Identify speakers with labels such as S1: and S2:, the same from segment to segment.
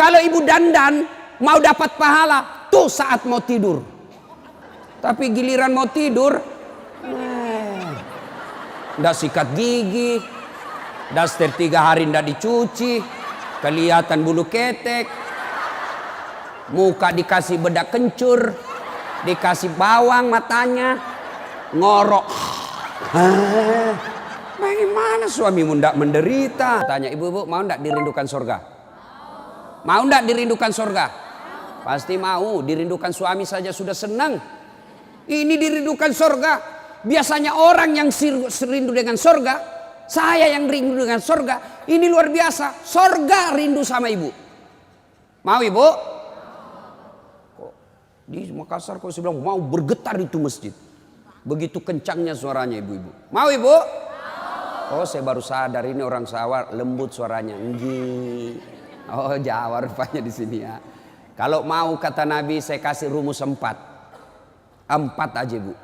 S1: Kalau ibu dandan mau dapat pahala tuh saat mau tidur. Tapi giliran mau tidur, ndak sikat gigi, daster 3 hari ndak dicuci, kelihatan bulu ketek, muka dikasih bedak kencur, dikasih bawang matanya, ngorok. Bagaimana suamimu ndak menderita? Tanya ibu-ibu, mau ndak dirindukan surga? Mau ndak dirindukan surga? Pasti mau. Dirindukan suami saja sudah senang. Ini dirindukan surga. Biasanya orang yang rindu dengan surga, saya yang rindu dengan surga. Ini luar biasa. Surga rindu sama ibu. Mau ibu? Kok di Makassar kok saya bilang mau bergetar itu masjid. Begitu kencangnya suaranya ibu-ibu. Mau ibu? Oh, saya baru sadar ini orang Jawa lembut suaranya. Nggih. Oh, Jawa rupanya di sini ya. Kalau mau kata Nabi saya kasih rumus 4. 4 aja bu.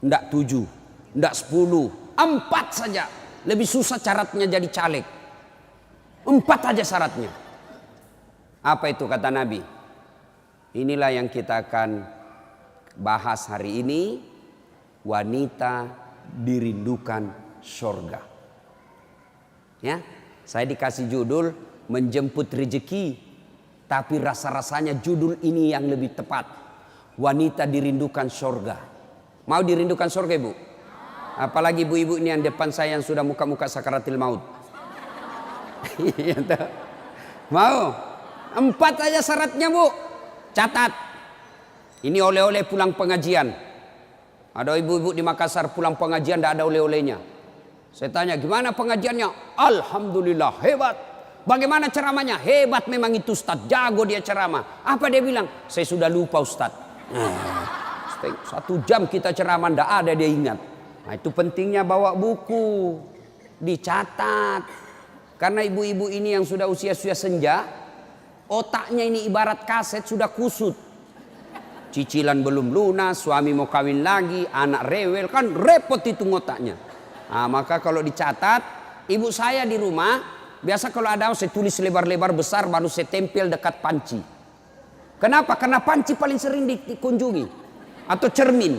S1: Ndak 7, ndak 10. 4 saja. Lebih susah syaratnya jadi caleg. 4 aja syaratnya. Apa itu kata Nabi? Inilah yang kita akan bahas hari ini. Wanita dirindukan surga. Ya, saya dikasih judul menjemput rezeki, tapi rasa-rasanya judul ini yang lebih tepat. Wanita dirindukan surga. Mau dirindukan surga ibu? Apalagi ibu-ibu ini yang depan saya yang sudah muka-muka sakaratil maut. Mau? 4 aja syaratnya bu. Catat. Ini oleh-oleh pulang pengajian. Ada ibu-ibu di Makassar pulang pengajian tidak ada oleh-olehnya. Saya tanya gimana pengajiannya? Alhamdulillah hebat. Bagaimana ceramahnya? Hebat memang itu Ustaz. Jago dia ceramah. Apa dia bilang? Saya sudah lupa Ustaz. 1 jam kita ceramah tidak ada dia ingat. Nah itu pentingnya bawa buku. Dicatat. Karena ibu-ibu ini yang sudah usia-usia senja. Otaknya ini ibarat kaset sudah kusut. Cicilan belum lunas, suami mau kawin lagi, anak rewel, kan repot itu otaknya. Nah, maka kalau dicatat, ibu saya di rumah, biasa kalau ada saya tulis lebar-lebar besar baru saya tempel dekat panci. Kenapa? Karena panci paling sering dikunjungi. Atau cermin.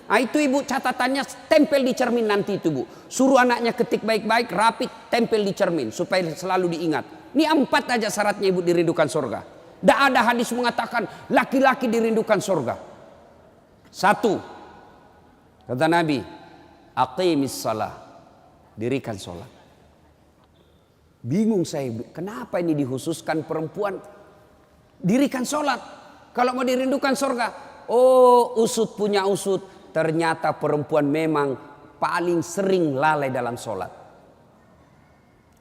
S1: Nah itu ibu catatannya tempel di cermin nanti itu bu. Suruh anaknya ketik baik-baik, rapi, tempel di cermin. Supaya selalu diingat. Ini 4 aja syaratnya ibu dirindukan surga. Tidak ada hadis mengatakan laki-laki dirindukan surga. 1. Kata Nabi, aqimis salah. Dirikan sholat. Bingung saya, kenapa ini dikhususkan perempuan? Dirikan sholat. Kalau mau dirindukan surga. Oh, usut punya usut. Ternyata perempuan memang paling sering lalai dalam sholat.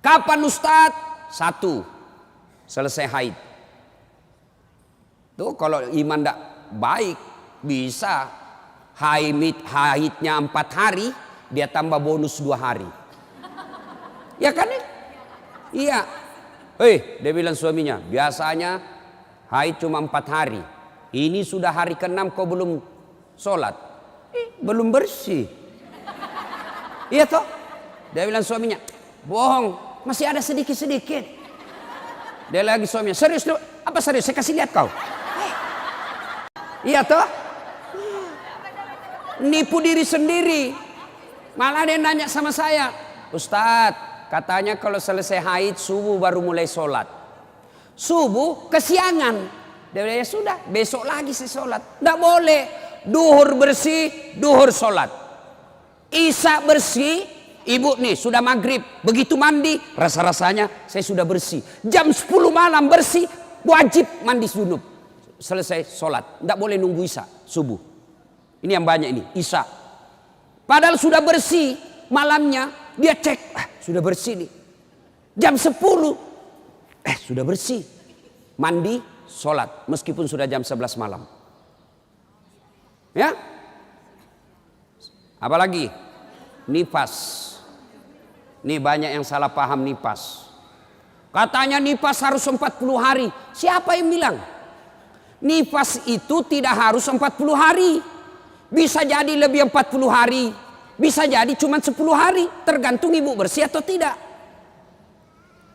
S1: Kapan Ustadz? 1. Selesai haid. Tuh kalau iman tidak baik bisa haidnya 4 hari dia tambah bonus 2 hari. Ya kan? Iya. Dia bilang suaminya biasanya haid cuma 4 hari. Ini sudah hari ke-6 kau belum sholat. Belum bersih. Iya toh? Dia bilang suaminya bohong masih ada sedikit-sedikit. Dia lagi suaminya serius lu? Apa serius? Saya kasih lihat kau. Iya toh? Nipu diri sendiri. Malah dia nanya sama saya, Ustadz, katanya kalau selesai haid subuh baru mulai sholat. Subuh kesiangan. Dia bilang ya sudah, besok lagi saya sholat. Tidak boleh. Duhur bersih, duhur sholat. Isya bersih, ibu nih sudah maghrib. Begitu mandi, rasa-rasanya saya sudah bersih. Jam 10 malam bersih, wajib mandi junub. Selesai sholat. Tidak boleh nunggu isya subuh. Ini yang banyak ini isya. Padahal sudah bersih malamnya. Dia cek sudah bersih nih. Jam 10 sudah bersih. Mandi sholat. Meskipun sudah jam 11 malam. Ya. Apalagi nifas. Ini banyak yang salah paham nifas. Katanya nifas harus 40 hari. Siapa yang bilang? Nifas itu tidak harus 40 hari. Bisa jadi lebih 40 hari. Bisa jadi cuma 10 hari. Tergantung ibu bersih atau tidak.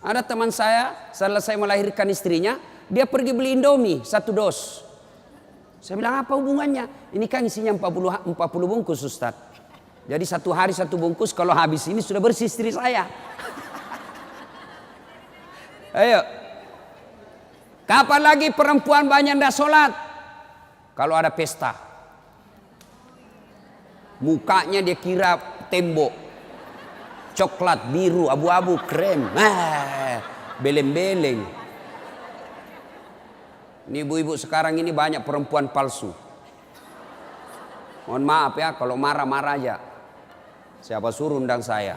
S1: Ada teman saya selesai melahirkan istrinya, dia pergi beli Indomie 1 dos. Saya bilang apa hubungannya? Ini kan isinya 40 bungkus Ustaz. Jadi 1 hari 1 bungkus, kalau habis ini sudah bersih istri saya. Ayo. Kapan lagi perempuan banyak ndak sholat? Kalau ada pesta. Mukanya dia kira tembok. Coklat, biru, abu-abu, krem. Beleng-beleng. Ini ibu-ibu sekarang ini banyak perempuan palsu. Mohon maaf ya, kalau marah-marah aja. Siapa suruh undang saya?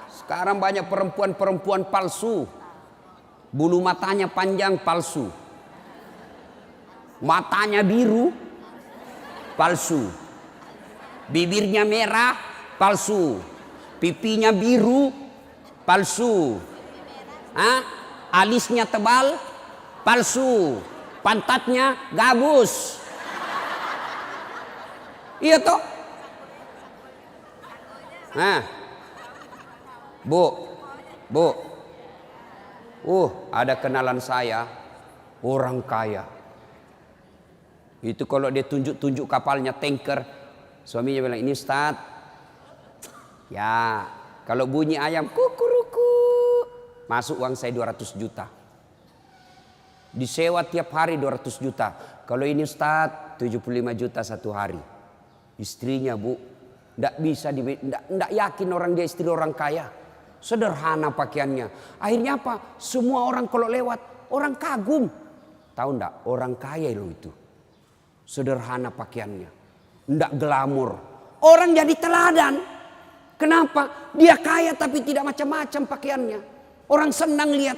S1: Sekarang banyak perempuan-perempuan palsu. Bulu matanya panjang, palsu. Matanya biru, palsu. Bibirnya merah, palsu. Pipinya biru, palsu. Alisnya tebal, palsu. Pantatnya gabus. Iya toh? Bu. Ada kenalan saya, orang kaya. Itu kalau dia tunjuk-tunjuk kapalnya, tanker, suaminya bilang, ini Ustaz. Ya, kalau bunyi ayam kukuruku, masuk uang saya 200 juta. Disewa tiap hari 200 juta. Kalau ini Ustaz, 75 juta 1 hari. Istrinya Bu, ndak yakin orang dia istri orang kaya. Sederhana pakaiannya. Akhirnya apa? Semua orang kalau lewat, orang kagum. Tahu ndak? Orang kaya loh itu. Sederhana pakaiannya. Ndak glamor. Orang jadi teladan. Kenapa? Dia kaya tapi tidak macam-macam pakaiannya. Orang senang lihat.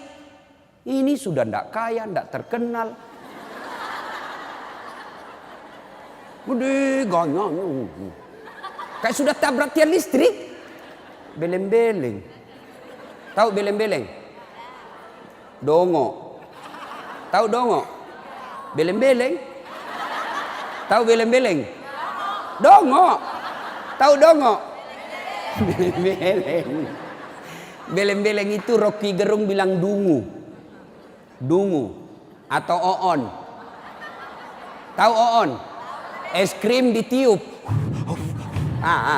S1: Ini sudah ndak kaya, ndak terkenal. Gede ganyanya. Kayak sudah tabrak tiang listrik. Beleng-beleng. Tahu beleng-beleng? Dongo. Tahu dongo? Beleng-beleng. Tahu beleng-beleng? Dongo. Tahu dongo? Beleng-beleng. Beleng-beleng itu Rocky Gerung bilang dungu. Dungu atau oon. Tahu oon? Es krim ditiup.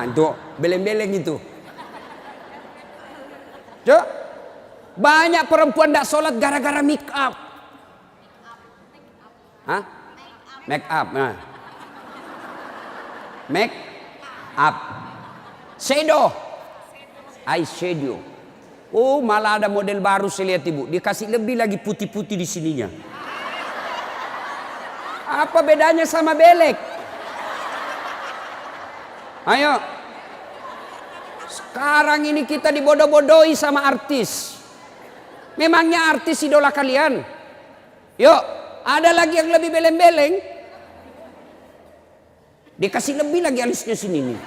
S1: Itu beleng-beleng itu. Banyak perempuan tidak sholat gara-gara make up. Make up. Make up. Shadow. Eyeshadow. Oh, malah ada model baru saya lihat ibu. Dikasih lebih lagi putih-putih di sininya. Apa bedanya sama belek? Ayo. Sekarang ini kita dibodoh-bodohi sama artis. Memangnya artis idola kalian? Yuk, ada lagi yang lebih beleng-beleng. Dikasih lebih lagi alisnya sini nih.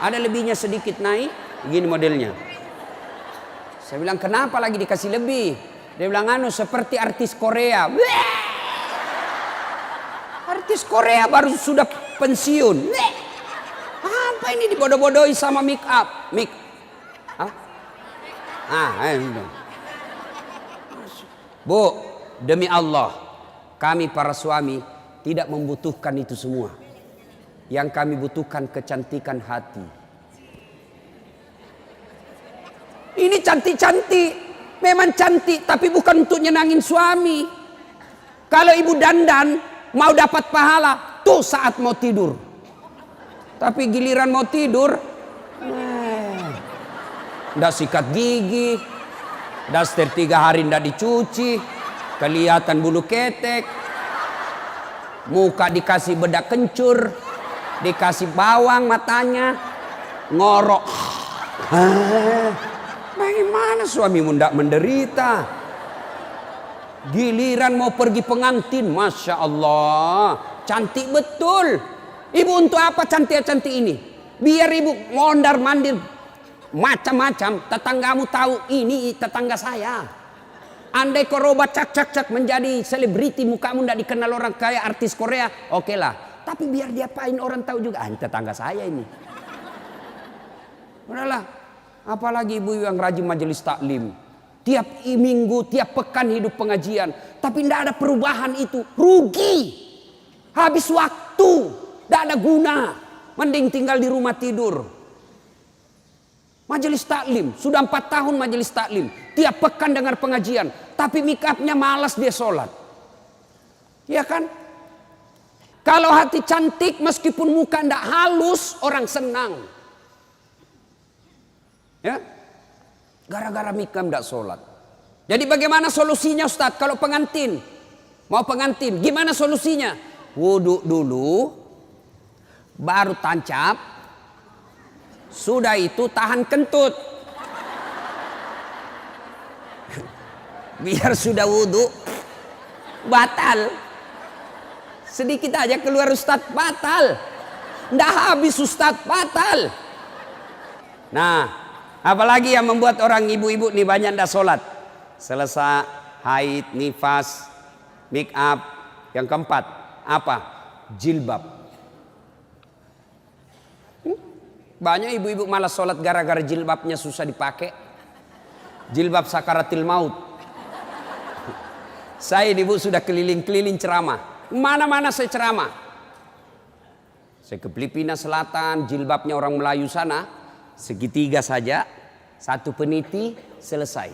S1: Ada lebihnya sedikit naik, begini modelnya. Saya bilang kenapa lagi dikasih lebih? Dia bilang seperti artis Korea. Artis Korea baru sudah pensiun. Apa ini dibodoh-bodohi sama make up? Bu, demi Allah, kami para suami tidak membutuhkan itu semua. Yang kami butuhkan kecantikan hati. Ini cantik-cantik, memang cantik, tapi bukan untuk nyenangin suami. Kalau ibu dandan mau dapat pahala, tuh saat mau tidur. Tapi giliran mau tidur, ndak sikat gigi, daster 3 hari ndak dicuci, kelihatan bulu ketek, muka dikasih bedak kencur, dikasih bawang matanya, ngorok. Bagaimana suamimu ndak menderita? Giliran mau pergi pengantin, Masya Allah, cantik betul. Ibu untuk apa cantik-cantik ini? Biar ibu mondar-mandir macam-macam. Tetanggamu tahu ini tetangga saya. Andai kau robat cak menjadi selebriti, mukamu ndak dikenal orang kaya artis Korea, oke lah. Tapi biar diapain orang tahu juga, tetangga saya ini. Udahlah. Apalagi ibu yang rajin majelis taklim. Tiap minggu, tiap pekan hidup pengajian. Tapi tidak ada perubahan itu. Rugi. Habis waktu. Tidak ada guna. Mending tinggal di rumah tidur. Majelis taklim. Sudah 4 tahun majelis taklim. Tiap pekan dengar pengajian. Tapi make-upnya malas dia sholat. Ya kan? Kalau hati cantik meskipun muka tidak halus, orang senang. Ya, gara-gara make-up tidak sholat. Jadi bagaimana solusinya Ustadz? Kalau pengantin, mau pengantin, gimana solusinya? Wudhu dulu, baru tancap, sudah itu tahan kentut. Biar sudah wudhu, batal. Sedikit aja keluar Ustadz, batal. Nggak habis Ustadz, batal. Nah, apalagi yang membuat orang ibu-ibu nih banyak ndak sholat. Selesai haid, nifas, make up. Yang keempat, apa? Jilbab. Banyak ibu-ibu malas sholat gara-gara jilbabnya susah dipakai. Jilbab sakaratil maut. Saya ibu sudah keliling-keliling ceramah. Mana-mana saya ceramah. Saya ke Filipina Selatan, jilbabnya orang Melayu sana. Segitiga saja, 1 peniti, selesai.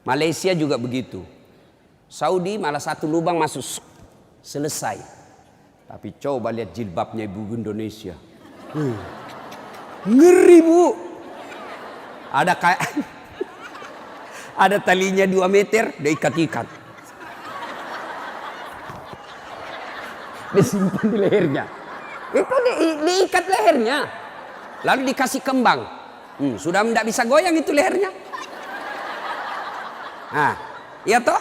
S1: Malaysia juga begitu. Saudi malah 1 lubang masuk, selesai. Tapi coba lihat jilbabnya ibu Indonesia. Ngeri bu. Ada kayak ada talinya 2 meter, dia ikat-ikat. Disimpan di lehernya. Itu diikat lehernya. Lalu dikasih kembang. Sudah tidak bisa goyang itu lehernya. Nah, iya toh?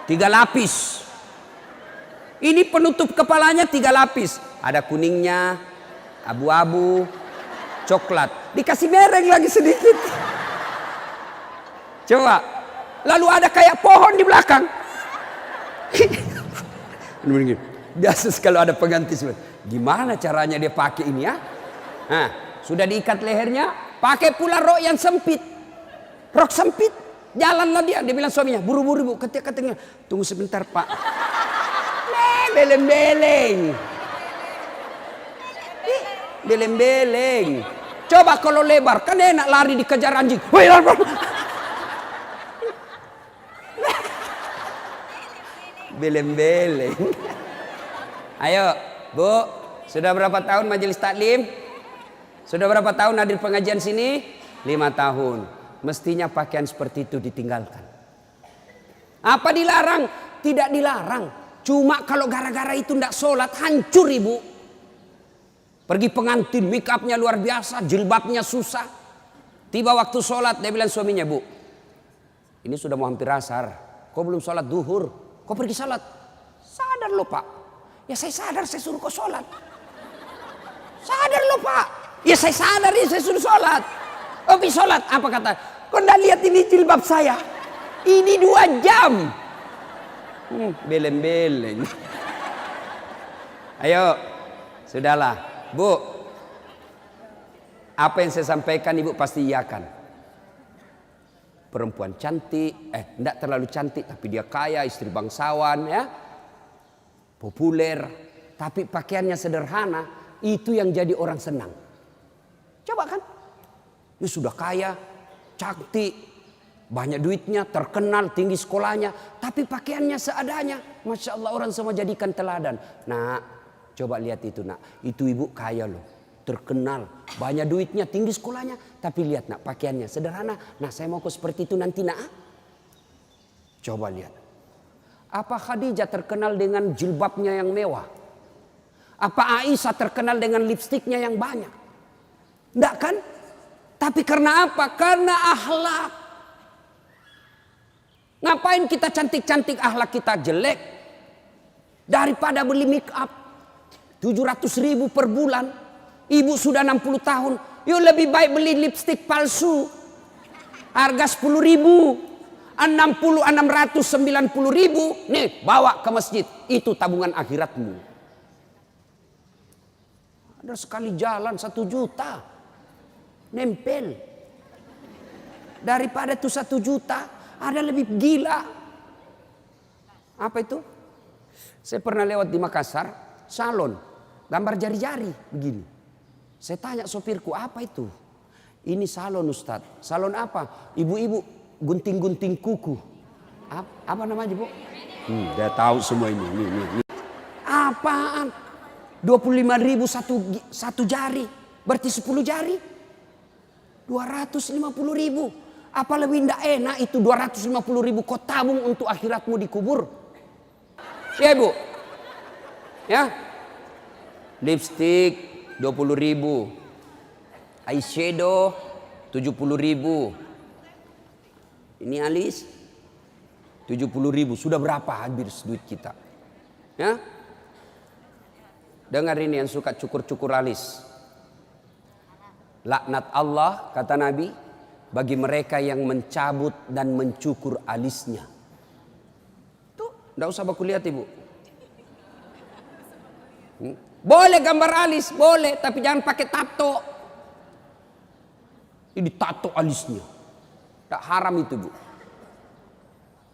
S1: 3 lapis. Ini penutup kepalanya 3 lapis. Ada kuningnya, abu-abu, coklat. Dikasih mereng lagi sedikit. Coba. Lalu ada kayak pohon di belakang. Biasa kalau ada pengantin, gimana caranya dia pakai ini ya? Nah, sudah diikat lehernya, pakai pula rok yang sempit. Rok sempit, jalanlah dia. Dia bilang suaminya, buru-buru bu, katanya, tunggu sebentar pak. Beleng-beleng. Beleng-beleng. Coba kalau lebar, kan enak lari dikejar anjing. Beleng-beleng. Ayo, Bu, sudah berapa tahun majelis taklim? Sudah berapa tahun hadir pengajian sini? 5 tahun. Mestinya pakaian seperti itu ditinggalkan. Apa dilarang? Tidak dilarang. Cuma kalau gara-gara itu tidak sholat, hancur ibu. Pergi pengantin, make upnya luar biasa, jilbabnya susah. Tiba waktu sholat, dia bilang suaminya, Bu, ini sudah mau hampir asar. Kok belum sholat duhur? Kok pergi sholat? Sadar lo pak. Ya saya sadar, saya suruh kau sholat. Sadar lo pak. Ya saya sadar, ya saya suruh sholat. Oh pergi sholat. Apa kata? Kau tidak lihat ini jilbab saya? Ini 2 jam. Beleng-beleng. Ayo. Sudahlah. Bu. Apa yang saya sampaikan ibu pasti iyakan. Perempuan cantik. Tidak terlalu cantik. Tapi dia kaya, istri bangsawan ya. Populer, tapi pakaiannya sederhana, itu yang jadi orang senang. Coba kan, dia sudah kaya, cantik, banyak duitnya, terkenal, tinggi sekolahnya, tapi pakaiannya seadanya. Masya Allah, orang semua jadikan teladan. Nah, coba lihat itu nak, itu ibu kaya loh, terkenal, banyak duitnya, tinggi sekolahnya, tapi lihat nak, pakaiannya sederhana. Nah, saya mau seperti itu nanti nak. Coba lihat. Apa Khadijah terkenal dengan jilbabnya yang mewah? Apa Aisyah terkenal dengan lipstiknya yang banyak? Enggak kan? Tapi karena apa? Karena akhlak. Ngapain kita cantik-cantik akhlak kita jelek? Daripada beli make up 700.000 per bulan. Ibu sudah 60 tahun. Yuk lebih baik beli lipstik palsu. Harga 10.000. 690.000 nih bawa ke masjid, itu tabungan akhiratmu. Ada sekali jalan 1 juta. Nempel. Daripada itu 1 juta, ada lebih gila. Apa itu? Saya pernah lewat di Makassar, salon, gambar jari-jari begini. Saya tanya sopirku, apa itu? Ini salon Ustadz. Salon apa? Ibu-ibu gunting-gunting kuku. Apa namanya, Bu? Dia tahu semua ini. Apaan? 25.000 satu jari. Berarti 10 jari. 250.000. Apa lebih tidak enak itu 250.000 kau tabung untuk akhiratmu dikubur? Ya, Bu. Ya. Lipstick 20.000. Eyeshadow 70.000. Ini alis 70.000. Sudah berapa habis duit kita? Ya. Dengar ini yang suka cukur-cukur alis. Laknat Allah, kata Nabi, bagi mereka yang mencabut dan mencukur alisnya. Tuh, enggak usah baku lihat, Ibu. Boleh gambar alis, boleh, tapi jangan pakai tato. Ini tato alisnya. Tak haram itu, Bu.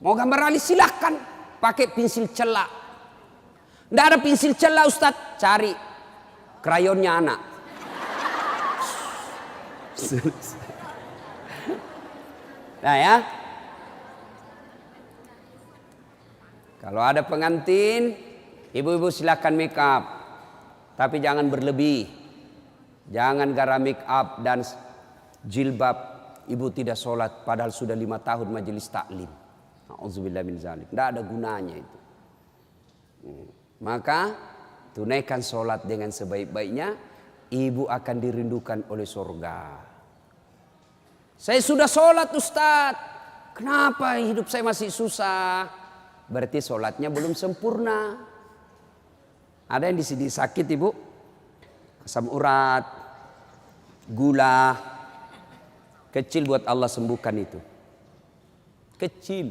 S1: Mau gambar alis silahkan, pakai pensil celak. Tidak ada pensil celak, Ustadz, cari krayonnya anak. Nah ya, kalau ada pengantin, ibu-ibu silakan make up, tapi jangan berlebih. Jangan gara make up dan jilbab ibu tidak sholat, padahal sudah 5 tahun majelis taklim. Auzubillah min zalik. Tidak ada gunanya itu. Maka tunaikan sholat dengan sebaik-baiknya, ibu akan dirindukan oleh surga. Saya sudah sholat, Ustadz. Kenapa hidup saya masih susah? Berarti sholatnya belum sempurna. Ada yang di sini sakit, Ibu? Asam urat, gula. Kecil buat Allah sembuhkan itu. Kecil.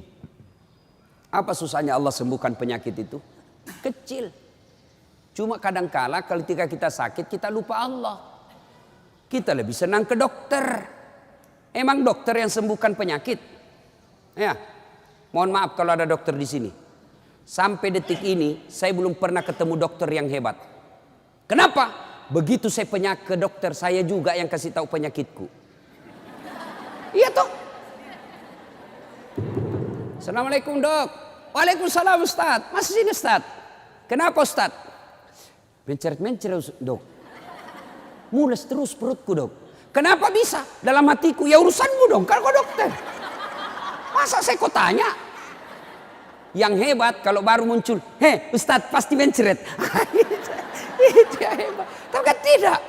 S1: Apa susahnya Allah sembuhkan penyakit itu? Kecil. Cuma kadangkala ketika kita sakit kita lupa Allah. Kita lebih senang ke dokter. Emang dokter yang sembuhkan penyakit? Ya. Mohon maaf kalau ada dokter di sini. Sampai detik ini saya belum pernah ketemu dokter yang hebat. Kenapa? Begitu saya ke dokter, saya juga yang kasih tahu penyakitku. Iya toh? Assalamualaikum, Dok. Waalaikumsalam, Ustaz. Masih sini, Ustaz. Kenapa, Ustaz? Menceret-menceret, Dok. Mules terus perutku, Dok. Kenapa bisa? Dalam hatiku, ya urusanmu dong, kan kau dokter. Masa saya kau tanya? Yang hebat kalau baru muncul, Ustaz pasti menceret. Itu yang hebat. Tapi kan tidak.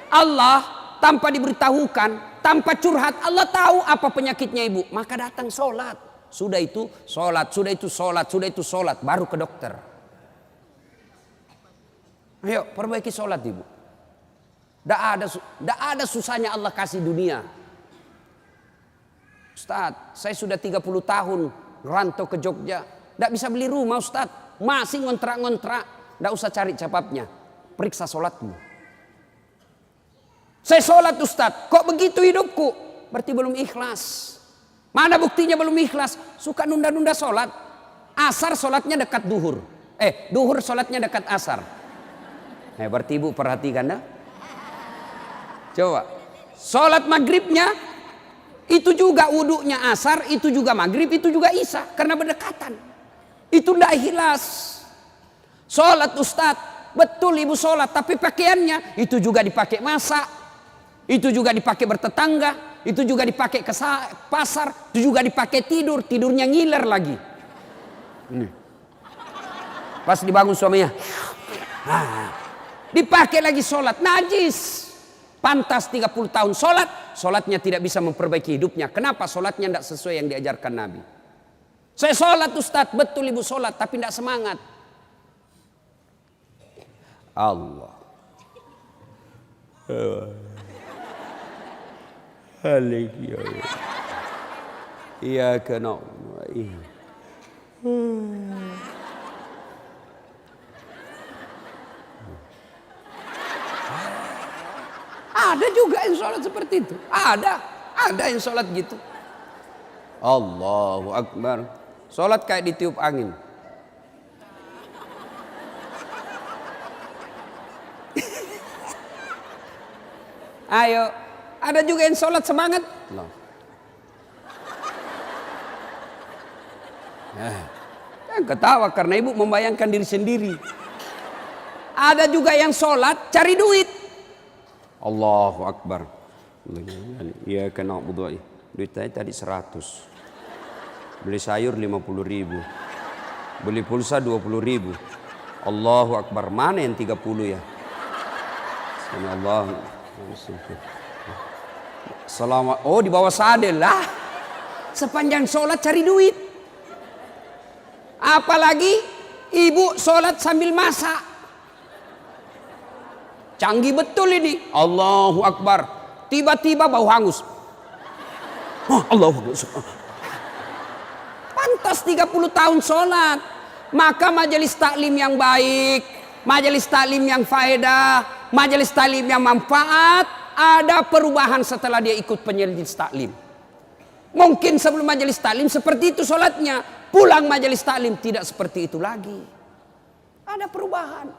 S1: Allah tanpa diberitahukan, tanpa curhat, Allah tahu apa penyakitnya ibu. Maka datang sholat. Sudah itu sholat, sudah itu sholat, sudah itu sholat. Baru ke dokter. Ayo perbaiki sholat ibu. Tidak ada susahnya Allah kasih dunia. Ustaz, saya sudah 30 tahun rantau ke Jogja. Tidak bisa beli rumah, Ustaz. Masih ngontrak-ngontrak. Tidak usah cari capapnya. Periksa sholatmu. Saya sholat, Ustaz. Kok begitu hidupku? Berarti belum ikhlas. Mana buktinya belum ikhlas? Suka nunda-nunda sholat. Asar sholatnya dekat duhur. Duhur sholatnya dekat asar. Berarti ibu perhatikan dah. Coba. Sholat maghribnya itu juga wudhunya asar, itu juga maghrib, itu juga isya. Karena berdekatan. Itu tidak ikhlas. Sholat, Ustaz. Betul ibu sholat. Tapi pakaiannya itu juga dipakai masak. Itu juga dipakai bertetangga. Itu juga dipakai ke pasar. Itu juga dipakai tidur. Tidurnya ngiler lagi. Ini. Pas dibangun suaminya. Dipakai lagi sholat. Najis. Pantas 30 tahun sholat. Sholatnya tidak bisa memperbaiki hidupnya. Kenapa? Sholatnya tidak sesuai yang diajarkan Nabi. Saya sholat, Ustaz. Betul ibu sholat. Tapi tidak semangat. Allah. Iya kena. Ada juga yang sholat seperti itu. Ada yang sholat gitu. Allahu Akbar. Sholat kayak ditiup angin. Ayo, ada juga yang sholat semangat. Loh. Jangan ketawa karena ibu membayangkan diri sendiri. Ada juga yang sholat cari duit. Allahu Akbar. Iya kena budu. Duit saya tadi 100. Beli sayur 50.000. Beli pulsa 20.000. Allahu Akbar. Mana yang 30 ya? Allah. Selamat. Oh, di bawah sadel lah. Sepanjang sholat cari duit. Apalagi ibu sholat sambil masak. Canggih betul ini. Allahu Akbar. Tiba-tiba bau hangus. Oh, Allahu Akbar. Pantas 30 tahun sholat. Maka majelis taklim yang baik, majelis taklim yang faedah, majelis taklim yang manfaat, ada perubahan setelah dia ikut majelis taklim. Mungkin sebelum majelis taklim seperti itu sholatnya. Pulang majelis taklim tidak seperti itu lagi. Ada perubahan.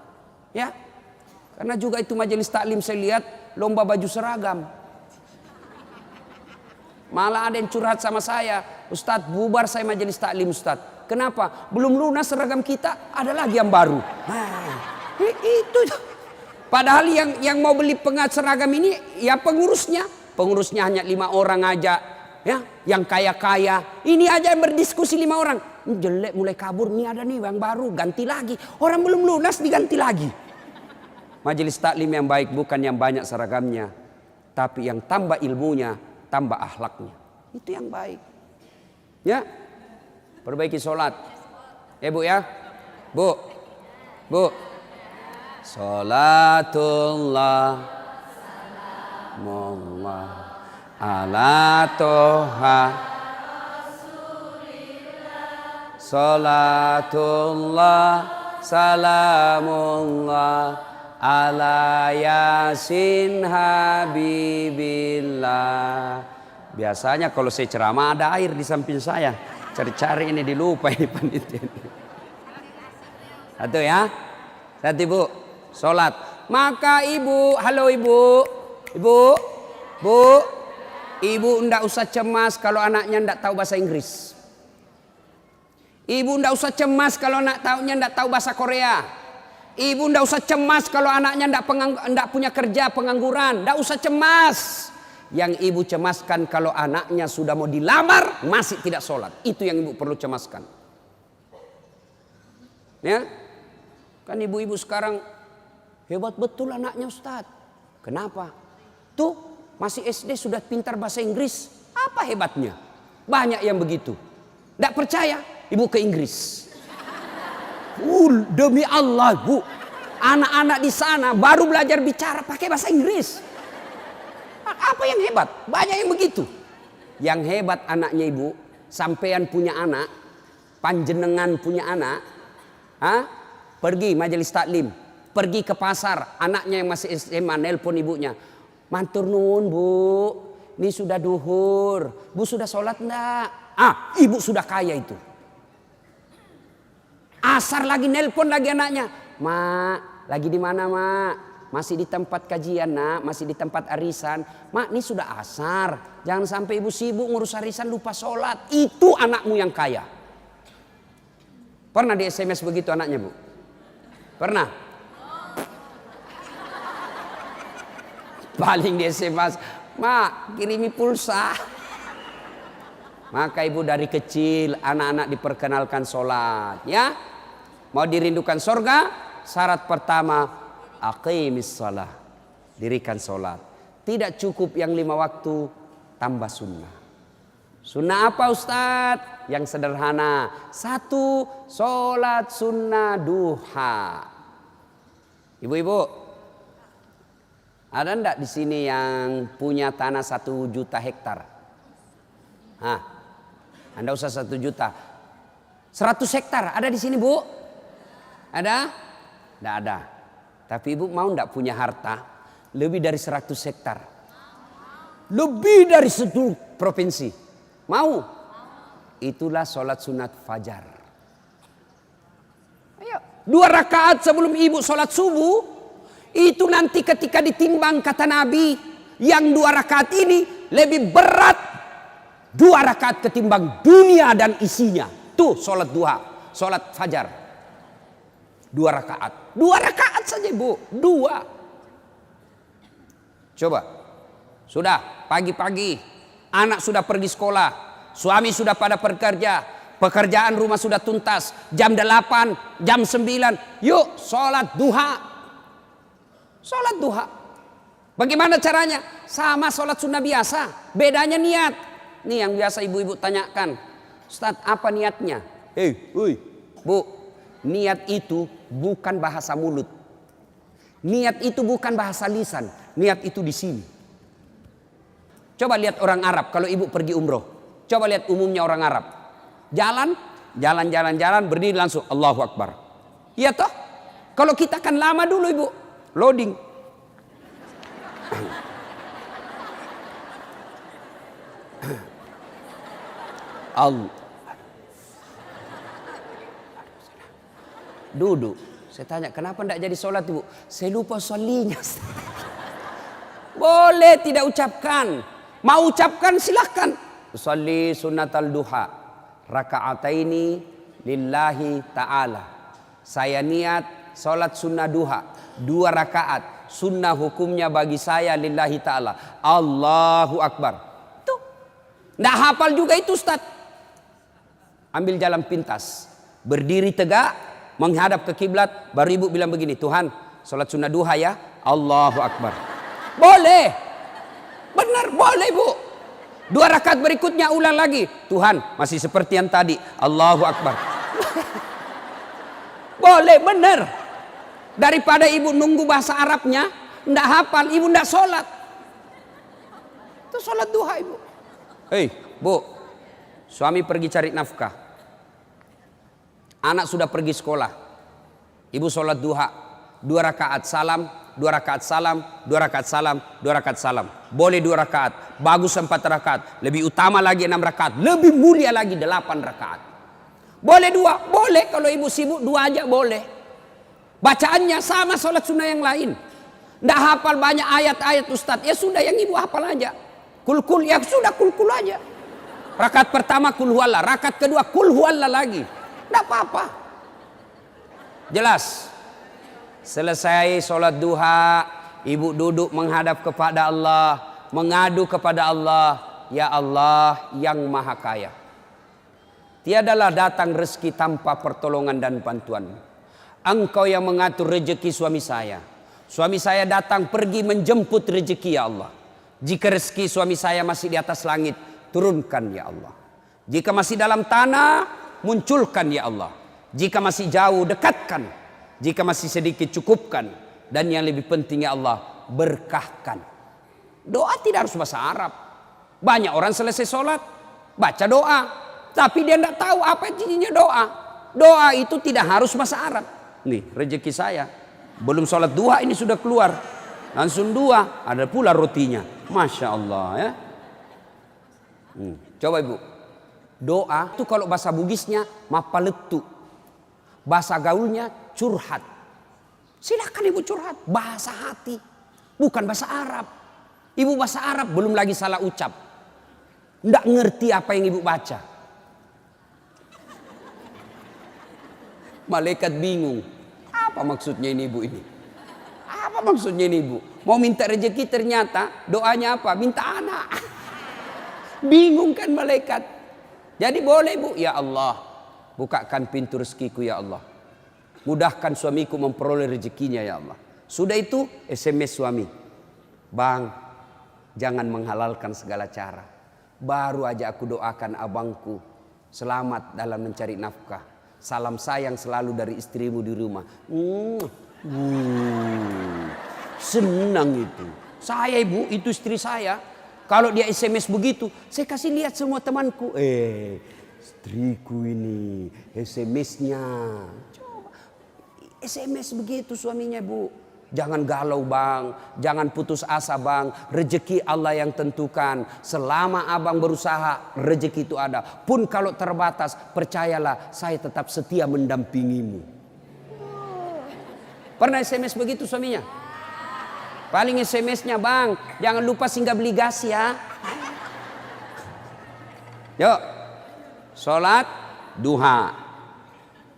S1: Ya. Karena juga itu majelis taklim saya lihat lomba baju seragam. Malah ada yang curhat sama saya, Ustadz bubar saya majelis taklim Ustadz. Kenapa? Belum lunas seragam kita, ada lagi yang baru. Nah, itu. Padahal yang mau beli pengat seragam ini ya pengurusnya. Pengurusnya hanya 5 orang aja. Ya, yang kaya-kaya. Ini aja yang berdiskusi 5 orang. Ini jelek mulai kabur, nih ada nih yang baru, ganti lagi. Orang belum lunas diganti lagi. Majelis taklim yang baik bukan yang banyak seragamnya, tapi yang tambah ilmunya, tambah akhlaknya. Itu yang baik. Ya, perbaiki sholat. Bu ya, bu. Sholatullah, salamullah, ala toha. Sholatullah, salamullah. Ala yasin habibillah. Biasanya kalau saya ceramah ada air di samping saya. Cari-cari ini dilupa ini panitia. Satu ya. Satu ibu. Sholat. Maka ibu. Halo ibu. Ibu ndak usah cemas kalau anaknya ndak tahu bahasa Inggris. Ibu ndak usah cemas kalau anaknya ndak tahu bahasa Korea. Ibu ndak usah cemas kalau anaknya ndak punya kerja, pengangguran. Ndak usah cemas. Yang ibu cemaskan kalau anaknya sudah mau dilamar masih tidak sholat. Itu yang ibu perlu cemaskan. Ya, kan ibu-ibu sekarang hebat betul anaknya Ustadz. Kenapa? Tuh masih SD sudah pintar bahasa Inggris. Apa hebatnya? Banyak yang begitu. Ndak percaya? Ibu ke Inggris. Demi Allah bu, anak-anak di sana baru belajar bicara pakai bahasa Inggris. Apa yang hebat? Banyak yang begitu. Yang hebat anaknya ibu, sampean punya anak, panjenengan punya anak, pergi majelis taklim, pergi ke pasar, anaknya yang masih SMA nelpon ibunya, matur nuwun bu, ini sudah duhur, bu sudah sholat enggak? Ibu sudah kaya itu. Asar lagi nelpon lagi anaknya. Mak, lagi di mana mak? Masih di tempat kajian nak, masih di tempat arisan. Mak, ini sudah asar. Jangan sampai ibu sibuk ngurus arisan lupa sholat. Itu anakmu yang kaya. Pernah di SMS begitu anaknya bu? Pernah? Paling di SMS, mak kirimi pulsa. Maka ibu dari kecil anak-anak diperkenalkan sholat ya. Mau dirindukan surga, syarat pertama aqimis shalah, dirikan sholat. Tidak cukup yang 5 waktu, tambah sunnah. Sunnah apa Ustadz? Yang sederhana. 1, sholat sunnah duha. Ibu-ibu, ada enggak di sini yang punya tanah 1 juta hektar? Anda usah 1 juta. 100 hektar ada di sini bu? Ada? Tidak ada. Tapi ibu mau tidak punya harta? lebih dari 100 hektar. Lebih dari 1 provinsi. Mau? Itulah sholat sunat fajar. Ayo. 2 rakaat sebelum ibu sholat subuh. Itu nanti ketika ditimbang kata Nabi. Yang 2 rakaat ini lebih berat 2 rakaat ketimbang dunia dan isinya. Tuh sholat duha, sholat fajar. 2 rakaat. 2 rakaat saja ibu. 2. Coba. Sudah pagi-pagi. Anak sudah pergi sekolah. Suami sudah pada bekerja. Pekerjaan rumah sudah tuntas. Jam 8, jam 9. Yuk sholat duha. Sholat duha. Bagaimana caranya? Sama sholat sunnah biasa. Bedanya niat. Nih yang biasa ibu-ibu tanyakan. Ustaz, apa niatnya? Bu, niat itu bukan bahasa mulut. Niat itu bukan bahasa lisan. Niat itu di sini. Coba lihat orang Arab kalau ibu pergi umroh. Coba lihat umumnya orang Arab. Jalan, berdiri langsung Allahu Akbar. Iya toh? Kalau kita kan lama dulu ibu. Loading. Allah. Duduk. Saya tanya, kenapa tidak jadi sholat ibu? Saya lupa sholinya. Boleh tidak ucapkan. Mau ucapkan silahkan. Usalli sunnatal duha. Raka'ataini lillahi ta'ala. Saya niat sholat sunnah duha. 2 rakaat. Sunnah hukumnya bagi saya lillahi ta'ala. Allahu Akbar. Tuh. Tidak hafal juga itu Ustaz. Ambil jalan pintas. Berdiri tegak. Menghadap ke kiblat. Baru ibu bilang begini. Tuhan sholat sunnah duha ya. Allahu Akbar. Boleh. Benar boleh bu. 2 rakaat berikutnya ulang lagi. Tuhan masih seperti yang tadi. Allahu Akbar. Boleh benar. Daripada ibu nunggu bahasa Arabnya. Nggak hafal. Ibu nggak sholat. Itu sholat duha ibu. Hei bu. Suami pergi cari nafkah. Anak sudah pergi sekolah. Ibu sholat duha. 2 rakaat salam. 2 rakaat salam, 2 rakaat salam, 2 rakaat salam. Boleh 2 rakaat, bagus 4 rakaat. Lebih utama lagi 6 rakaat, lebih mulia lagi 8 rakaat. Boleh 2, boleh kalau ibu sibuk 2 aja boleh. Bacaannya sama sholat sunnah yang lain. Nggak hafal banyak ayat-ayat Ustaz, ya sudah yang ibu hafal aja. Kul-kul, ya sudah kul-kul aja. Rakaat pertama kul huwallah, rakaat kedua kul huwallah lagi. Nggak apa-apa. Jelas. Selesai sholat duha, ibu duduk menghadap kepada Allah, mengadu kepada Allah, ya Allah yang maha kaya. Tiadalah datang rezeki tanpa pertolongan dan bantuan. Engkau yang mengatur rezeki suami saya. Suami saya datang pergi menjemput rezeki ya Allah. Jika rezeki suami saya masih di atas langit, turunkan ya Allah. Jika masih dalam tanah, munculkan ya Allah. Jika masih jauh, dekatkan. Jika masih sedikit cukupkan. Dan yang lebih penting ya Allah, berkahkan. Doa tidak harus bahasa Arab. Banyak orang selesai sholat baca doa, tapi dia tidak tahu apa intinya doa. Doa itu tidak harus bahasa Arab. Nih rezeki saya, belum sholat duha ini sudah keluar. Langsung 2, ada pula rotinya. Masya Allah ya. Coba ibu. Doa itu kalau bahasa Bugisnya mapaletu. Bahasa gaulnya curhat. Silakan ibu curhat. Bahasa hati. Bukan bahasa Arab. Ibu bahasa Arab belum lagi salah ucap. Nggak ngerti apa yang ibu baca. Malaikat bingung. Apa maksudnya ini ibu ini? Apa maksudnya ini ibu? Mau minta rezeki ternyata doanya apa? Minta anak. Bingung kan malaikat. Jadi boleh bu. Ya Allah. Bukakan pintu rezekiku ya Allah. Mudahkan suamiku memperoleh rezekinya ya Allah. Sudah itu SMS suami. Bang, jangan menghalalkan segala cara. Baru aja aku doakan abangku selamat dalam mencari nafkah. Salam sayang selalu dari istrimu di rumah. Senang itu. Saya ibu, itu istri saya. Kalau dia SMS begitu, saya kasih lihat semua temanku. Istriku ini SMS-nya. Coba SMS begitu suaminya bu. Jangan galau bang, jangan putus asa bang. Rezeki Allah yang tentukan. Selama abang berusaha, rezeki itu ada. Pun kalau terbatas, percayalah saya tetap setia mendampingimu. Pernah SMS begitu suaminya? Paling SMS-nya bang, jangan lupa singgah beli gas ya. Yuk, sholat duha.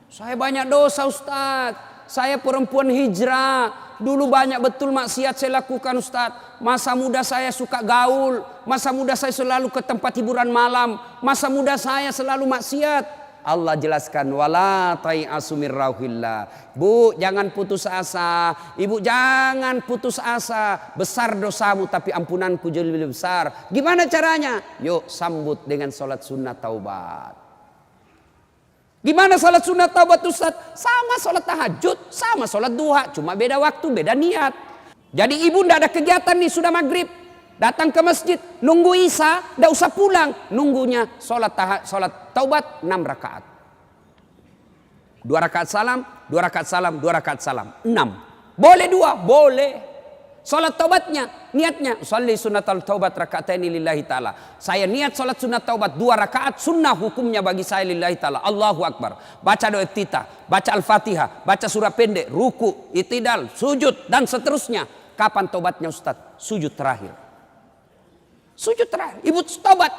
S1: Saya banyak dosa Ustadz. Saya perempuan hijrah. Dulu banyak betul maksiat saya lakukan Ustadz. Masa muda saya suka gaul. Masa muda saya selalu ke tempat hiburan malam. Masa muda saya selalu maksiat. Allah jelaskan, wala tai'asu mir rauhillah. Bu, jangan putus asa. Ibu jangan putus asa. Besar dosamu tapi ampunanku jauh lebih besar. Gimana caranya? Yuk sambut dengan sholat sunnah taubat. Gimana sholat sunat taubat Ustaz? Sama sholat tahajud, sama sholat duha. Cuma beda waktu, beda niat. Jadi ibu ndak ada kegiatan nih, sudah maghrib. Datang ke masjid, nunggu isya, ndak usah pulang. Nunggunya sholat taubat 6 rakaat. 2 rakaat salam, 2 rakaat salam, 2 rakaat salam. 6. Boleh 2? Boleh. Sholat taubatnya, niatnya. Sholli sunnatal taubat raka'ataini lillahi ta'ala. Saya niat sholat sunat taubat 2 rakaat. Sunnah hukumnya bagi saya lillahi ta'ala. Allahu Akbar. Baca doa iftitah, baca al-fatihah, baca surah pendek, ruku, itidal, sujud, dan seterusnya. Kapan taubatnya Ustaz? Sujud terakhir. Sujud terakhir. Ibu taubat.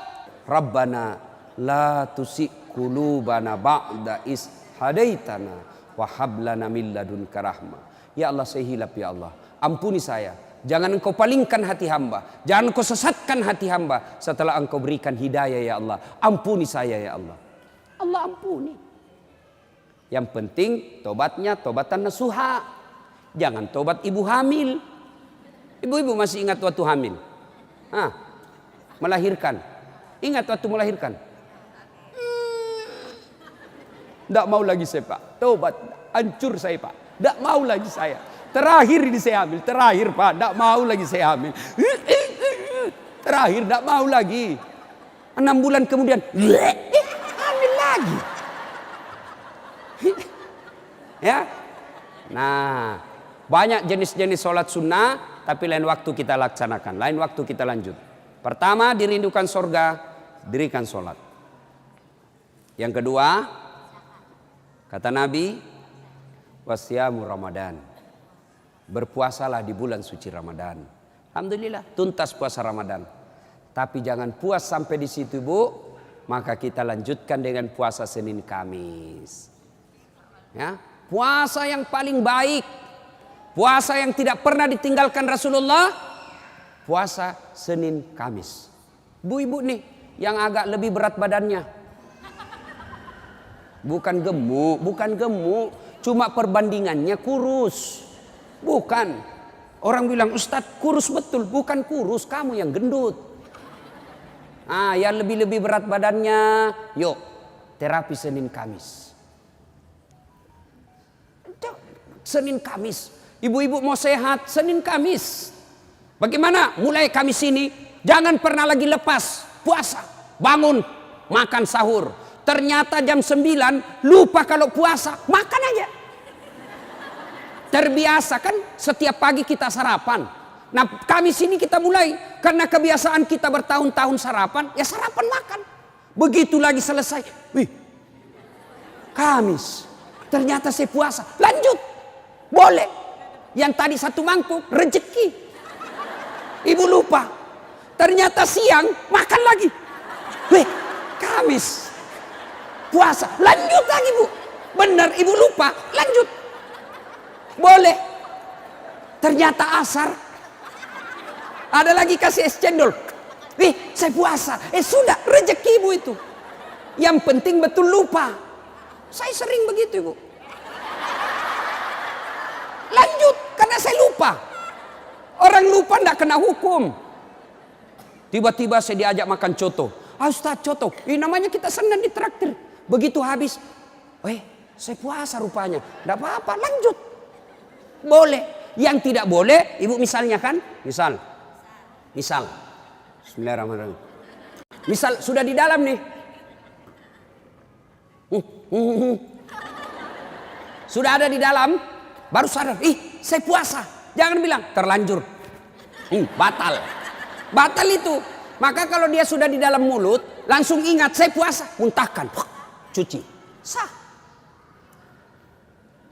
S1: Rabbana la tusik qulubana ba'da is hadaitana wa hablana min ladunka rahmah. Ya Allah, saya hilaf ya Allah. Ampuni saya. Jangan engkau palingkan hati hamba. Jangan engkau sesatkan hati hamba setelah engkau berikan hidayah ya Allah. Ampuni saya ya Allah. Allah ampuni. Yang penting tobatnya tobatan nasuha. Jangan tobat ibu hamil. Ibu-ibu masih ingat waktu hamil? Melahirkan. Ingat waktu melahirkan? Tidak mau lagi saya Pak. Tobat. Hancur saya Pak. Tidak mau lagi saya. Terakhir ini saya hamil. Terakhir Pak. Tidak mau lagi saya hamil. Terakhir tidak mau lagi. 6 bulan kemudian. Hamil lagi. Ya. Nah. Banyak jenis-jenis sholat sunnah. Tapi lain waktu kita laksanakan. Lain waktu kita lanjut. Pertama, dirindukan sorga. Dirikan sholat. Yang kedua. Kata Nabi. Wasyamu Ramadan. Berpuasalah di bulan suci Ramadan. Alhamdulillah tuntas puasa Ramadan. Tapi jangan puas sampai di situ Bu. Maka kita lanjutkan dengan puasa Senin Kamis. Ya, puasa yang paling baik. Puasa yang tidak pernah ditinggalkan Rasulullah. Puasa Senin Kamis. Bu ibu nih yang agak lebih berat badannya. Bukan gemuk. Cuma perbandingannya kurus. Bukan. Orang bilang Ustadz kurus betul. Bukan kurus, kamu yang gendut. Yang lebih berat badannya. Yuk terapi Senin Kamis. Senin Kamis. Ibu-ibu mau sehat Senin Kamis. Bagaimana? Mulai Kamis ini jangan pernah lagi lepas puasa. Bangun makan sahur. Ternyata jam 9 lupa kalau puasa. Makan aja. Terbiasa kan setiap pagi kita sarapan. Nah Kamis ini kita mulai. Karena kebiasaan kita bertahun-tahun sarapan. Ya sarapan makan. Begitu lagi selesai. Wih. Kamis. Ternyata saya puasa. Lanjut. Boleh. Yang tadi 1 mangkuk. Rezeki. Ibu lupa. Ternyata siang makan lagi. Wih. Kamis. Puasa. Lanjut lagi Bu. Benar ibu lupa. Lanjut. Boleh. Ternyata asar. Ada lagi kasih es cendol. Saya puasa. Sudah rezeki ibu itu. Yang penting betul lupa. Saya sering begitu ibu. Lanjut. Karena saya lupa. Orang lupa tidak kena hukum. Tiba-tiba saya diajak makan coto. Ustaz coto. Namanya kita senang ditraktir. Begitu habis. Saya puasa rupanya. Tidak apa-apa lanjut. Boleh. Yang tidak boleh, ibu misalnya kan? Misal. Bismillahirrahmanirrahim. Misal sudah di dalam nih. Sudah ada di dalam. Baru sadar. Saya puasa. Jangan bilang terlanjur. Batal. Batal itu. Maka kalau dia sudah di dalam mulut, langsung ingat saya puasa, muntahkan, cuci, sah.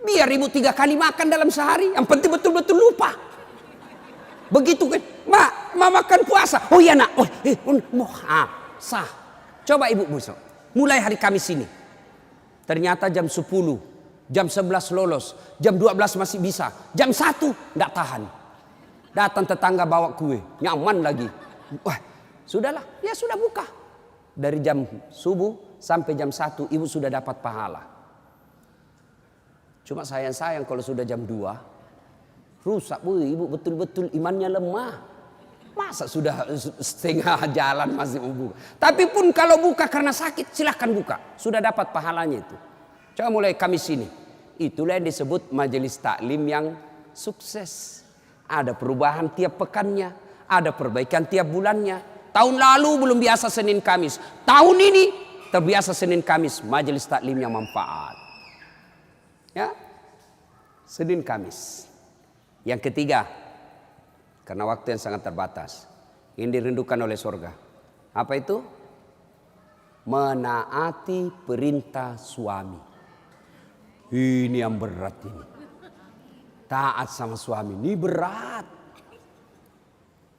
S1: Biar ibu 3 kali makan dalam sehari, yang penting betul-betul lupa. Begitu kan, ma makan puasa, oh iya nak, sah. Coba ibu besok, mulai hari Kamis ini. Ternyata jam 10, jam 11 lolos, jam 12 masih bisa, jam 1 nggak tahan. Datang tetangga bawa kue, nyaman lagi. Wah, sudahlah, ya sudah buka. Dari jam subuh sampai jam 1 ibu sudah dapat pahala. Cuma sayang kalau sudah jam 2 rusak, ibu betul-betul imannya lemah. Masa sudah setengah jalan masih mau buka. Tapi pun kalau buka karena sakit silahkan buka. Sudah dapat pahalanya itu. Coba mulai Kamis ini. Itulah yang disebut majelis taklim yang sukses. Ada perubahan tiap pekannya. Ada perbaikan tiap bulannya. Tahun lalu belum biasa Senin Kamis. Tahun ini terbiasa Senin Kamis. Majelis taklim yang manfaat. Ya, Senin Kamis. Yang ketiga, karena waktu yang sangat terbatas, ini dirindukan oleh surga. Apa itu? Menaati perintah suami. Ini yang berat ini. Taat sama suami ini berat.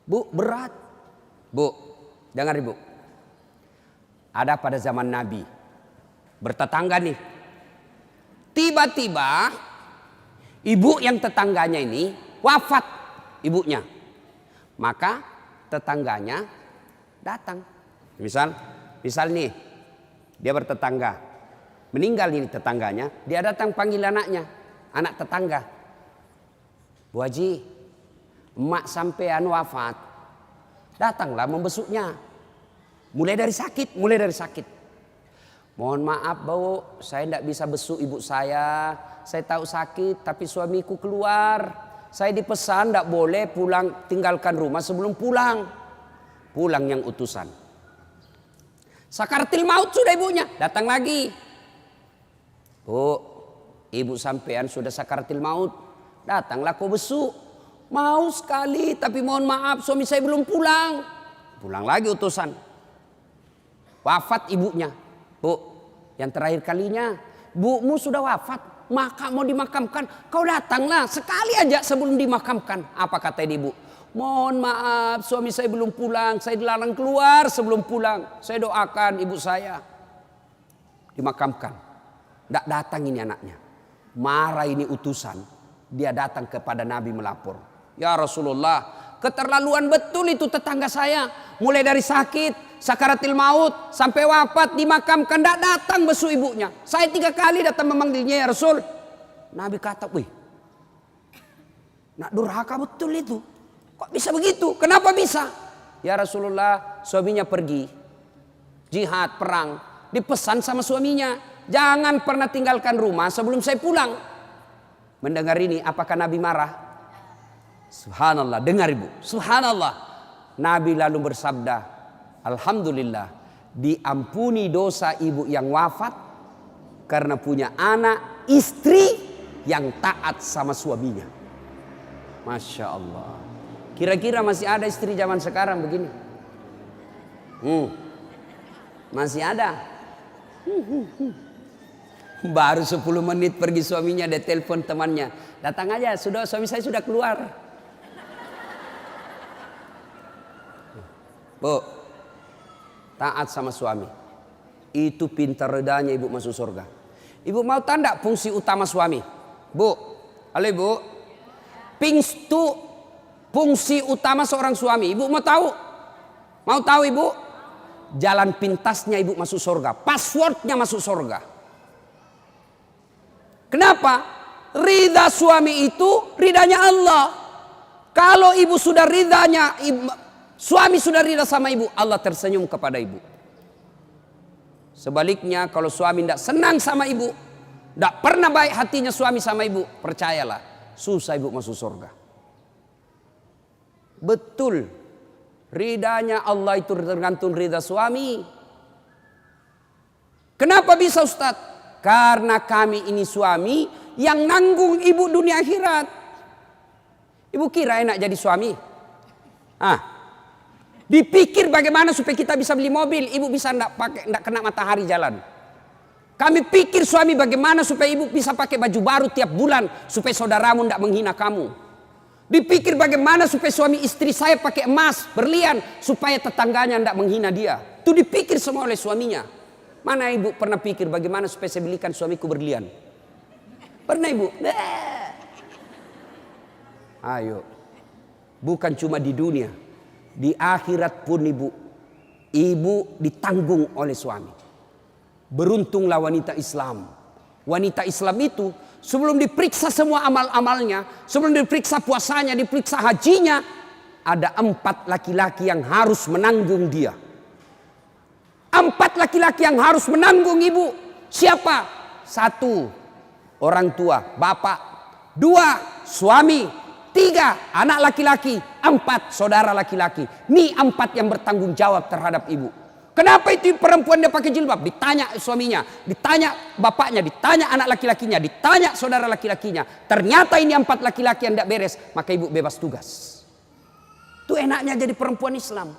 S1: Bu, berat. Bu, dengar ibu. Ada pada zaman Nabi, bertetangga nih. Tiba-tiba ibu yang tetangganya ini wafat ibunya. Maka tetangganya datang. Misal nih dia bertetangga. Meninggal ini tetangganya, dia datang panggil anaknya, anak tetangga. Bu Haji, emak sampean wafat. Datanglah membesuknya. Mulai dari sakit. Mohon maaf Bu, saya tidak bisa besuk ibu saya. Saya tahu sakit tapi suamiku keluar. Saya dipesan tidak boleh pulang, tinggalkan rumah sebelum pulang. Pulang yang utusan. Sakaratil maut sudah ibunya, datang lagi. Bu, ibu sampean sudah sakaratil maut. Datanglah kau besuk. Mau sekali tapi mohon maaf suami saya belum pulang. Pulang lagi utusan. Wafat ibunya. Bu, yang terakhir kalinya, bumu sudah wafat, maka mau dimakamkan, kau datanglah sekali aja sebelum dimakamkan. Apa kata ibu? Mohon maaf, suami saya belum pulang, saya dilarang keluar sebelum pulang. Saya doakan ibu saya dimakamkan. Tidak datang ini anaknya. Marah ini utusan. Dia datang kepada Nabi melapor. Ya Rasulullah, keterlaluan betul itu tetangga saya. Mulai dari sakit, sakaratil maut, sampai wafat, dimakamkan, tidak datang besuk ibunya. Saya 3 kali datang memanggilnya ya Rasul. Nabi kata, wih, nak durhaka betul itu. Kok bisa begitu? Kenapa bisa? Ya Rasulullah, suaminya pergi. Jihad, perang. Dipesan sama suaminya. Jangan pernah tinggalkan rumah sebelum saya pulang. Mendengar ini, apakah Nabi marah? Subhanallah, dengar ibu. Subhanallah. Nabi lalu bersabda, alhamdulillah, diampuni dosa ibu yang wafat karena punya anak, istri yang taat sama suaminya. Masya Allah. Kira-kira masih ada istri zaman sekarang begini? Masih ada. Baru 10 menit pergi suaminya, dia telepon temannya. Datang aja, suami saya sudah keluar. Bu, taat sama suami. Itu pintar redanya ibu masuk surga. Ibu mau tanda fungsi utama suami? Bu, halo ibu. Fungsi utama seorang suami. Ibu mau tahu? Mau tahu ibu? Jalan pintasnya ibu masuk surga. Passwordnya masuk surga. Kenapa? Ridha suami itu ridhanya Allah. Kalau ibu sudah ridhanya, suami sudah ridha sama ibu, Allah tersenyum kepada ibu. Sebaliknya kalau suami tidak senang sama ibu, tidak pernah baik hatinya suami sama ibu, percayalah, susah ibu masuk surga. Betul, ridhanya Allah itu tergantung ridha suami. Kenapa bisa Ustadz? Karena kami ini suami yang nanggung ibu dunia akhirat. Ibu kira enak jadi suami? Dipikir bagaimana supaya kita bisa beli mobil, ibu bisa enggak kena matahari jalan. Kami pikir suami bagaimana supaya ibu bisa pakai baju baru tiap bulan supaya saudaramu enggak menghina kamu. Dipikir bagaimana supaya suami istri saya pakai emas, berlian supaya tetangganya enggak menghina dia. Itu dipikir semua oleh suaminya. Mana ibu pernah pikir bagaimana supaya saya belikan suamiku berlian? Pernah ibu? Ayo. Bukan cuma di dunia, di akhirat pun ibu ditanggung oleh suami. Beruntunglah wanita Islam. Wanita Islam itu sebelum diperiksa semua amal-amalnya, sebelum diperiksa puasanya, diperiksa hajinya, ada 4 laki-laki yang harus menanggung dia. 4 laki-laki yang harus menanggung ibu. Siapa? 1, orang tua, bapak. 2, suami. 3, anak laki-laki. 4, saudara laki-laki. Ini 4 yang bertanggung jawab terhadap ibu. Kenapa itu perempuan dia pakai jilbab? Ditanya suaminya, ditanya bapaknya, ditanya anak laki-lakinya, ditanya saudara laki-lakinya. Ternyata ini 4 laki-laki yang tidak beres, maka ibu bebas tugas. Itu enaknya jadi perempuan Islam.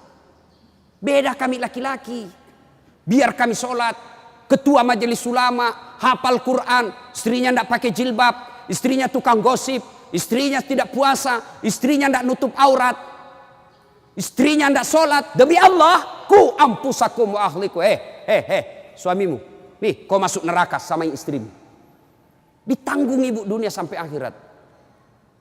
S1: Beda kami laki-laki. Biar kami sholat, ketua majelis ulama, hafal Quran, istrinya tidak pakai jilbab, istrinya tukang gosip, istrinya tidak puasa, istrinya tidak nutup aurat, istrinya tidak sholat. Demi Allah, ku ampusakum wa ahliku. Suamimu, nih kau masuk neraka sama istrimu. Ditanggung ibu dunia sampai akhirat.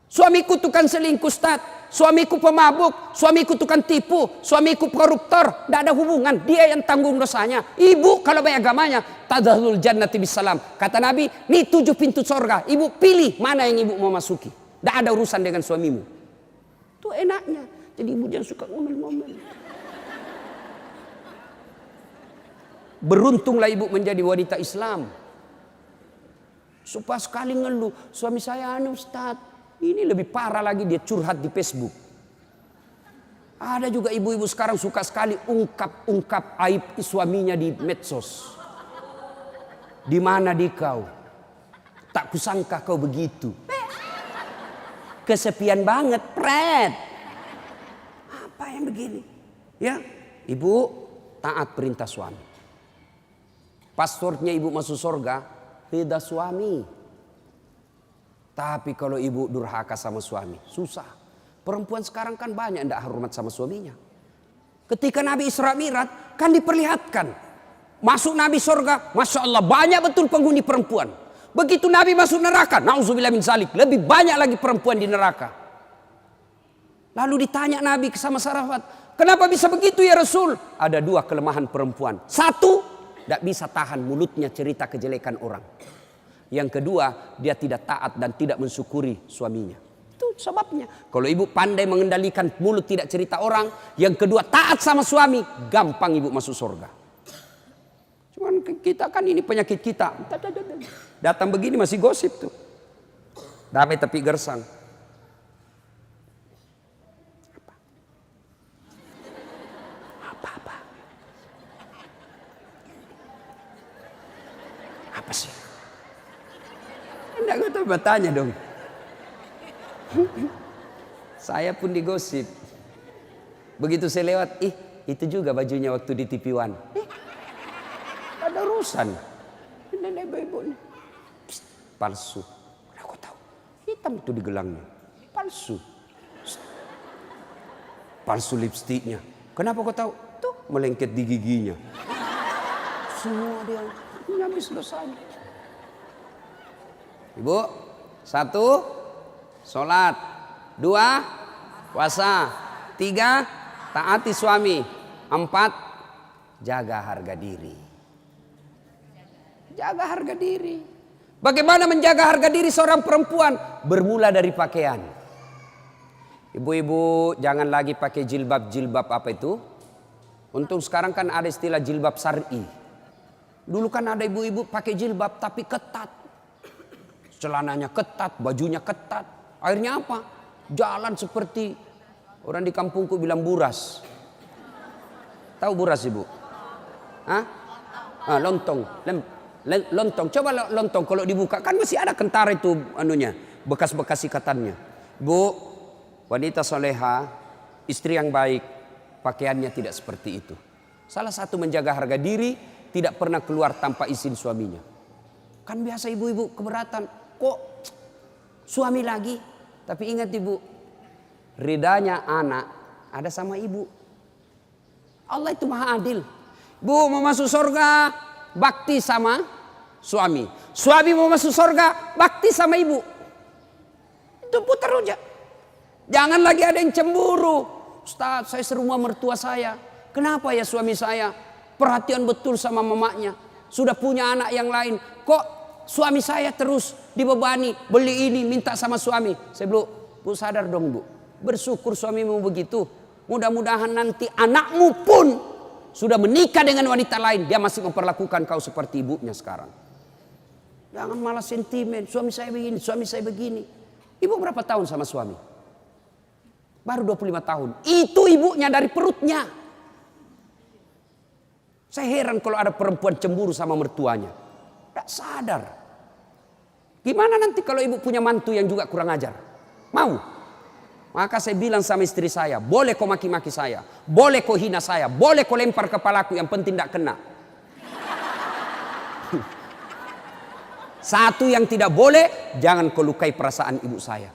S1: Suamiku tukang selingkuh, Ustaz. Suamiku pemabuk, suamiku tukang tipu, suamiku koruptor. Tidak ada hubungan, dia yang tanggung dosanya. Ibu kalau baik agamanya, tadkhulul jannati bisalam. Kata Nabi, nih 7 pintu surga. Ibu pilih mana yang ibu mau masuki. Tidak ada urusan dengan suamimu. Itu enaknya. Jadi ibu jangan suka ngomel-ngomel. Beruntunglah ibu menjadi wanita Islam. Supaya sekali ngeluh, suami saya Ustaz. Ini lebih parah lagi, dia curhat di Facebook. Ada juga ibu-ibu sekarang suka sekali ungkap aib suaminya di medsos. Di mana di kau? Tak kusangka kau begitu. Kesepian banget, pret. Apa yang begini? Ya, ibu taat perintah suami. Passwordnya ibu masuk surga, ridha suami. Tapi kalau ibu durhaka sama suami, susah. Perempuan sekarang kan banyak tidak hormat sama suaminya. Ketika Nabi Isra Mi'raj kan diperlihatkan. Masuk Nabi surga, Masya Allah banyak betul penghuni perempuan. Begitu Nabi masuk neraka, na'udzubillah min zalik, lebih banyak lagi perempuan di neraka. Lalu ditanya Nabi sama sahabat, kenapa bisa begitu ya Rasul? Ada 2 kelemahan perempuan. 1, tidak bisa tahan mulutnya cerita kejelekan orang. Yang kedua, dia tidak taat dan tidak mensyukuri suaminya. Itu sebabnya. Kalau ibu pandai mengendalikan mulut tidak cerita orang, yang kedua taat sama suami, gampang ibu masuk surga. Cuman kita kan ini penyakit kita. Datang begini masih gosip tuh. Damai tapi gersang. Apa? Apa sih? Enggak tahu bertanya dong. Saya pun digosip. Begitu saya lewat, itu juga bajunya waktu di TV One. Ada urusan. Nenek ibu nih. Palsu. Aku tahu. Hitam itu di gelangnya. Palsu. Palsu lipstiknya. Kenapa kau tahu? Tuh melengket di giginya. Semua dia habis dosanya. Ibu, 1, sholat. 2, puasa. 3, taati suami. 4, jaga harga diri. Jaga harga diri. Bagaimana menjaga harga diri seorang perempuan? Bermula dari pakaian. Ibu-ibu jangan lagi pakai jilbab apa itu? Untung sekarang kan ada istilah jilbab syar'i. Dulu kan ada ibu-ibu pakai jilbab tapi ketat. Celananya ketat, bajunya ketat. Akhirnya apa? Jalan seperti orang di kampungku bilang buras. Tahu buras ibu? Lontong. Lontong. Coba lontong kalau dibuka kan masih ada kentar itu anunya, bekas-bekas ikatannya. Bu, wanita soleha, istri yang baik, pakaiannya tidak seperti itu. Salah satu menjaga harga diri, tidak pernah keluar tanpa izin suaminya. Kan biasa ibu-ibu keberatan, kok suami lagi? Tapi ingat ibu, ridanya anak ada sama ibu. Allah itu maha adil. Bu mau masuk surga, bakti sama suami. Suami mau masuk surga, bakti sama ibu. Itu putar aja. Jangan lagi ada yang cemburu. Ustaz, saya serumah mertua saya. Kenapa ya suami saya perhatian betul sama mamanya, sudah punya anak yang lain, kok suami saya terus dibebani, beli ini, minta sama suami. Saya bilang, bu sadar dong bu, bersyukur suamimu begitu. Mudah-mudahan nanti anakmu pun sudah menikah dengan wanita lain, dia masih memperlakukan kau seperti ibunya sekarang. Jangan malah sentimen, suami saya begini, suami saya begini. Ibu berapa tahun sama suami? Baru 25 tahun. Itu ibunya dari perutnya. Saya heran kalau ada perempuan cemburu sama mertuanya. Tidak sadar. Gimana nanti kalau ibu punya mantu yang juga kurang ajar? Mau? Maka saya bilang sama istri saya, boleh kau maki-maki saya, boleh kau hina saya, boleh kau lempar kepalaku, yang penting tidak kena. Satu yang tidak boleh, jangan kau lukai perasaan ibu saya.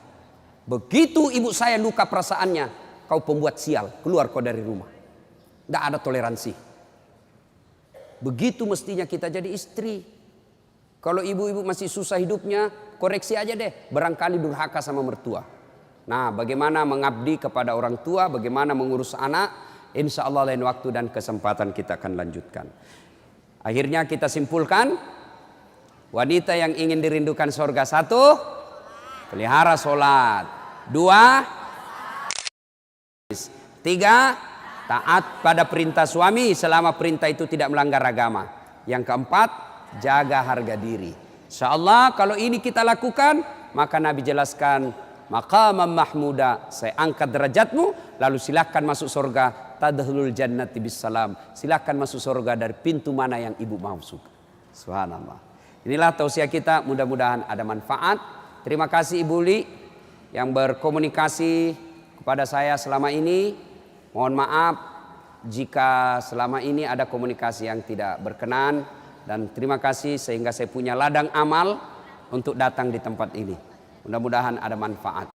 S1: Begitu ibu saya luka perasaannya, kau pembuat sial, keluar kau dari rumah. Tidak ada toleransi. Begitu mestinya kita jadi istri. Kalau ibu-ibu masih susah hidupnya, koreksi aja deh, barangkali durhaka sama mertua. Nah, bagaimana mengabdi kepada orang tua, bagaimana mengurus anak, insya Allah lain waktu dan kesempatan kita akan lanjutkan. Akhirnya kita simpulkan, wanita yang ingin dirindukan surga, 1, pelihara sholat. 2, 3, taat pada perintah suami selama perintah itu tidak melanggar agama. Yang keempat, jaga harga diri. Insya Allah kalau ini kita lakukan, maka Nabi jelaskan, maqaman mahmuda, saya angkat derajatmu, lalu silakan masuk surga, tadkhulul jannati bisalam, silakan masuk surga dari pintu mana yang ibu mau suka. Subhanallah. Inilah tausiah kita, mudah-mudahan ada manfaat. Terima kasih Ibu Li yang berkomunikasi kepada saya selama ini. Mohon maaf jika selama ini ada komunikasi yang tidak berkenan, dan terima kasih sehingga saya punya ladang amal untuk datang di tempat ini. Mudah-mudahan ada manfaat.